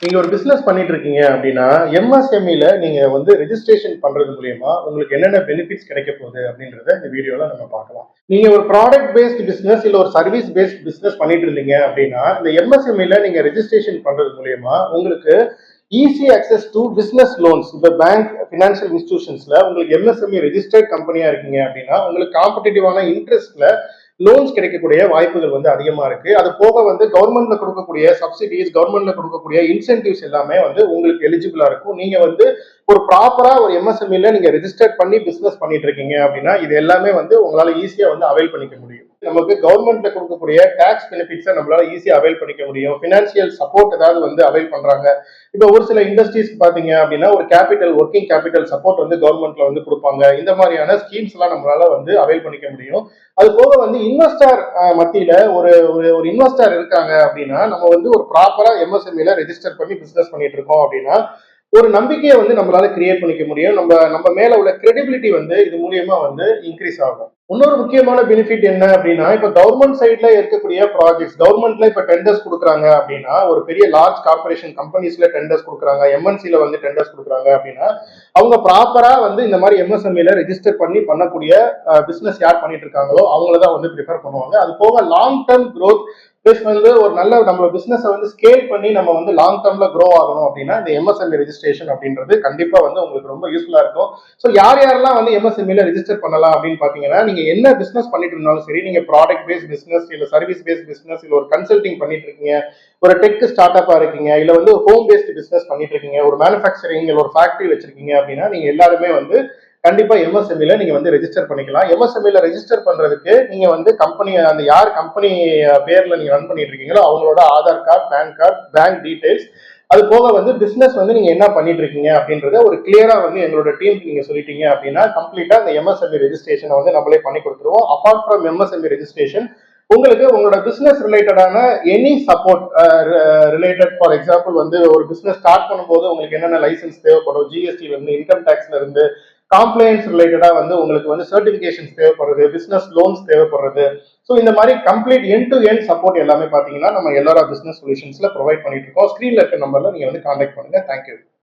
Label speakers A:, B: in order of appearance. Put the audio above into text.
A: நீங்க ஒரு பிசினஸ் பண்ணிட்டு இருக்கீங்க அப்படின்னா எம்எஸ்எம்இல நீங்க வந்து ரெஜிஸ்ட்ரேஷன் பண்றது மூலியமா உங்களுக்கு என்னென்ன பெனிஃபிட்ஸ் கிடைக்க போகுது அப்படின்றத இந்த வீடியோல நம்ம பார்க்கலாம். நீங்க ஒரு ப்ராடக்ட் பேஸ்ட் பிசினஸ் இல்ல ஒரு சர்வீஸ் பேஸ்ட் பிசினஸ் பண்ணிட்டு இருந்தீங்க அப்படின்னா இந்த எம்எஸ்எம்இல நீங்க ரெஜிஸ்ட்ரேஷன் பண்றது மூலியமா உங்களுக்கு easy access to business loans. இப்போ பேங்க் ஃபினான்ஷியல் இன்ஸ்டிடியூஷன்ஸ்ல உங்களுக்கு எம்எஸ்எம்இ ரெஜிஸ்டர்ட் கம்பெனியா இருக்கீங்க அப்படின்னா உங்களுக்கு காம்படிட்டிவான இன்ட்ரெஸ்ட்ல லோன்ஸ் கிடைக்கக்கூடிய வாய்ப்புகள் வந்து அதிகமா இருக்கு. அது போக வந்து கவர்மெண்ட்ல கொடுக்கக்கூடிய சப்சிடிஸ், கவர்மெண்ட்ல கொடுக்கக்கூடிய இன்சென்டிவ்ஸ் எல்லாமே வந்து உங்களுக்கு எலிஜிபிளா இருக்கும். நீங்க வந்து ஒரு ப்ராப்பரா ஒரு எம்எஸ்எம்இல நீங்க ரெஜிஸ்டர் பண்ணி பிசினஸ் பண்ணிட்டு இருக்கீங்க அப்படின்னா இது எல்லாமே வந்து உங்களால ஈஸியா வந்து அவைல் பண்ணிக்க முடியும். நமக்கு கவர்மெண்ட்ல கொடுக்கக்கூடிய டாக்ஸ் பெனிஃபிட்ஸை நம்மளால ஈஸியா அவைல் பண்ணிக்க முடியும். பினான்சியல் சப்போர்ட் ஏதாவது வந்து அவைல் பண்றாங்க. இப்போ ஒரு சில இண்டஸ்ட்ரீஸ் பாத்தீங்க அப்படின்னா ஒரு கேபிட்டல் ஒர்க்கிங் கேபிட்டல் சப்போர்ட் வந்து கவர்மெண்ட்ல வந்து கொடுப்பாங்க. இந்த மாதிரியான ஸ்கீம்ஸ் எல்லாம் நம்மளால வந்து அவைல் பண்ணிக்க முடியும். அது போக வந்து இன்வெஸ்டர் மத்தியில ஒரு ஒரு இன்வெஸ்டர் இருக்காங்க அப்படின்னா நம்ம வந்து ஒரு ப்ராப்பரா எம்எஸ்எம்இல ரெஜிஸ்டர் பண்ணி பிசினஸ் பண்ணிட்டு இருக்கோம் அப்படின்னா ஒரு நம்பிக்கையை வந்து நம்மளால கிரியேட் பண்ணிக்க முடியும். நம்ம நம்ம மேல உள்ள கிரெடிபிலிட்டி வந்து இது மூலியமா வந்து இன்க்ரீஸ் ஆகும். இன்னொரு முக்கியமான பெனிஃபிட் என்ன அப்படின்னா இப்ப கவர்மெண்ட் சைட்ல இருக்கக்கூடிய ப்ராஜெக்ட்ஸ், கவர்மெண்ட்ல இப்ப டெண்டர்ஸ் கொடுக்குறாங்க அப்படின்னா ஒரு பெரிய லார்ஜ் கார்பரேஷன் கம்பெனிஸ்ல டெண்டர்ஸ் கொடுக்குறாங்க, எம்என்சில வந்து டெண்டர்ஸ் கொடுக்குறாங்க அப்படின்னா அவங்க ப்ராப்பரா வந்து இந்த மாதிரி எம்எஸ்எம்இல ரெஜிஸ்டர் பண்ணி பண்ணக்கூடிய பிசினஸ் யார் பண்ணிட்டு இருக்காங்களோ அவங்களதான் வந்து ப்ரிஃபர் பண்ணுவாங்க. அது போக லாங் டேர்ம் க்ரோத் பிளஸ் வந்து ஒரு நல்ல நம்ம பிசினஸ் வந்து ஸ்கேல் பண்ணி நம்ம வந்து லாங் டேர்ம்ல க்ரோ ஆகணும் அப்படின்னா இந்த எம்எஸ்எம்இ ரெஜிஸ்ட்ரேஷன் அப்படின்றது கண்டிப்பா வந்து உங்களுக்கு ரொம்ப யூஸ்ஃபுல்லா இருக்கும். ஸோ யார் யாரெல்லாம் வந்து எம்எஸ்எம்இல ரெஜிஸ்டர் பண்ணலாம் அப்படின்னு பாத்தீங்கன்னா நீங்க என்ன பிசினஸ் பண்ணிட்டு இருந்தாலும் சரி, நீங்க ப்ராடக்ட் பேஸ்ட் பிசினஸ் இல்ல சர்வீஸ் பேஸ்ட் பிசினஸ் இல்ல ஒரு கன்சல்டிங் பண்ணிட்டு இருக்கீங்க, ஒரு டெக் ஸ்டார்ட் அப்பா இருக்கீங்க, இல்ல வந்து ஒரு ஹோம் பேஸ்ட் பிசினஸ் பண்ணிட்டு இருக்கீங்க, ஒரு மேனுஃபேக்சரிங் இல்ல ஒரு ஃபேக்டரி வச்சிருக்கீங்க அப்படின்னா நீங்க எல்லாருமே வந்து கண்டிப்பா எம்எஸ்எம்இல நீங்க வந்து ரெஜிஸ்டர் பண்ணிக்கலாம். எம்எஸ்எம்இல ரெஜிஸ்டர் பண்றதுக்கு நீங்க வந்து கம்பெனி அந்த யார் கம்பெனி பேர்ல நீங்க ரன் பண்ணிட்டு இருக்கீங்களோ அவங்களோட Aadhaar card, PAN card, bank details, அது போக வந்து பிசினஸ் வந்து நீங்க என்ன பண்ணிட்டு இருக்கீங்க அப்படின்றத ஒரு கிளியரா வந்து எங்களோட டீமுக்கு நீங்க சொல்லிட்டீங்க அப்படின்னா கம்ப்ளீட்டா இந்த எம்எஸ்எம்இ ரெஜிஸ்ட்ரேஷனை வந்து நம்மளே பண்ணி கொடுத்துருவோம். அபார்ட் ஃப்ரம் எம்எஸ்எம்இ ரெஜிஸ்ட்ரேஷன் உங்களுக்கு உங்களோட பிசினஸ் ரிலேட்டடான any support related, for example வந்து ஒரு பிசினஸ் ஸ்டார்ட் பண்ணும்போது உங்களுக்கு என்னென்ன லைசன்ஸ் தேவைப்படும், ஜிஎஸ்டில இருந்து இன்கம் டேக்ஸ்ல இருந்து காம்ப்ளைன்ஸ் ரிலேட்டடா வந்து உங்களுக்கு வந்து சர்டிபிகேஷன்ஸ் தேவைப்படுறது, பிசினஸ் லோன்ஸ் தேவைப்படுறது. ஸோ இந்த மாதிரி complete end to end support எல்லாமே பாத்தீங்கன்னா நம்ம எல்லாரா பிசினஸ் சொல்யூஷன்ஸ்ல ப்ரொவைட் பண்ணிட்டு இருக்கோம். ஸ்கிரீன்ல இருக்க நம்பர்ல நீங்க வந்து கான்டாக்ட் பண்ணுங்க. தேங்க்யூ.